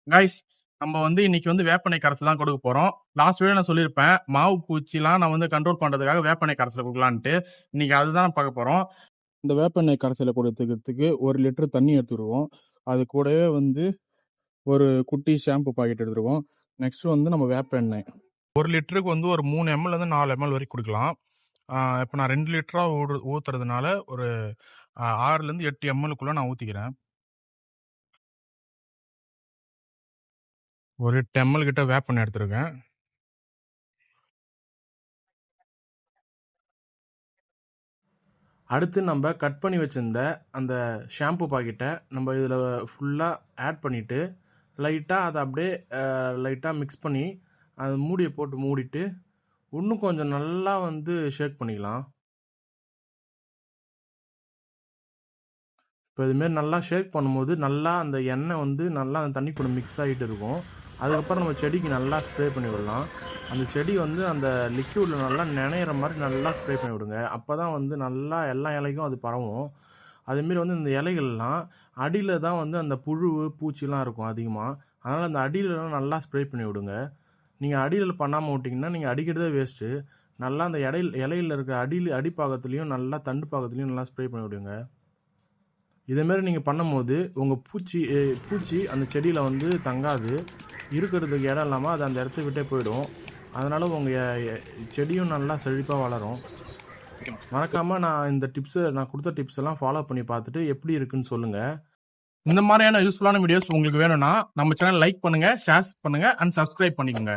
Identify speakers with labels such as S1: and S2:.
S1: Guys, நம்ம இன்னைக்கு வேப்பெண்ணெய் கரைசல் தான் கொடுக்க போறோம். லாஸ்ட் வீடியோ நான் சொல்லியிருப்பேன், மாவு பூச்சிலாம் நான் கண்ட்ரோல் பண்றதுக்காக வேப்பெண்ணெய் கரைசல் கொடுக்கலான்ட்டு. இன்னைக்கு அதுதான் பார்க்க போறோம். இந்த வேப்பெண்ணெய் கரைசலை கொடுத்துக்கிறதுக்கு 1 லிட்டர் தண்ணி எடுத்துருவோம். அது கூடவே ஒரு குட்டி ஷாம்பு பாக்கெட் எடுத்துருவோம். நெக்ஸ்ட் நம்ம வேப்பெண்ணெய் 1 லிட்டருக்கு ஒரு 3 ml 4 ml வரைக்கும் கொடுக்கலாம். இப்போ நான் 2 லிட்டரா ஊத்துறதுனால ஒரு 6 8 ml நான் ஊத்திக்கிறேன். ஒரு 8 ml கிட்ட வேப்பெண்ணெய் எடுத்துருக்கேன். அடுத்து நம்ம கட் பண்ணி வச்சிருந்த அந்த ஷாம்பு பாக்கெட்டை நம்ம இதில் ஃபுல்லாக ஆட் பண்ணிவிட்டு லைட்டாக அதை அப்படியே லைட்டாக மிக்ஸ் பண்ணி அது மூடியை போட்டு மூடிட்டு இன்னும் கொஞ்சம் நல்லா ஷேக் பண்ணிக்கலாம். இப்போ இதுமாரி நல்லா ஷேக் பண்ணும்போது நல்லா அந்த எண்ணெய் நல்லா அந்த தண்ணி கூட மிக்ஸ் ஆகிட்டு இருக்கும். அதுக்கப்புறம் நம்ம செடிக்கு நல்லா ஸ்ப்ரே பண்ணி விடலாம். அந்த செடி அந்த லிக்யூடில் நல்லா நினைகிற மாதிரி நல்லா ஸ்ப்ரே பண்ணி விடுங்க. அப்போ தான் நல்லா எல்லா இலைக்கும் அது பரவும். அதேமாரி இந்த இலைகள்லாம் அடியில் தான் அந்த புழு பூச்சிலாம் இருக்கும் அதிகமாக. அதனால் அந்த அடியிலலாம் நல்லா ஸ்ப்ரே பண்ணி விடுங்க. நீங்கள் அடியில் பண்ணாமல் விட்டிங்கன்னா நீங்கள் அடிக்கிறதே வேஸ்ட்டு. நல்லா அந்த இலையில் இருக்க அடிப்பாகத்துலேயும் நல்லா தண்டு பாகத்துலேயும் நல்லா ஸ்ப்ரே பண்ணி விடுங்க. இதேமாரி நீங்கள் பண்ணும்போது உங்கள் பூச்சி அந்த செடியில் தங்காது. இருக்கிறதுக்கு இடம் இல்லாமல் அது அந்த இடத்த விட்டே போயிடும். அதனால் உங்கள் செடியும் நல்லா செழிப்பாக வளரும். மறக்காமல் நான் கொடுத்த டிப்ஸ் எல்லாம் ஃபாலோ பண்ணி பார்த்துட்டு எப்படி இருக்குன்னு சொல்லுங்கள். இந்த மாதிரியான யூஸ்ஃபுல்லான வீடியோஸ் உங்களுக்கு வேணும்னா நம்ம சேனல் லைக் பண்ணுங்கள், ஷேர் பண்ணுங்கள் அண்ட் சப்ஸ்கிரைப் பண்ணிக்கோங்க.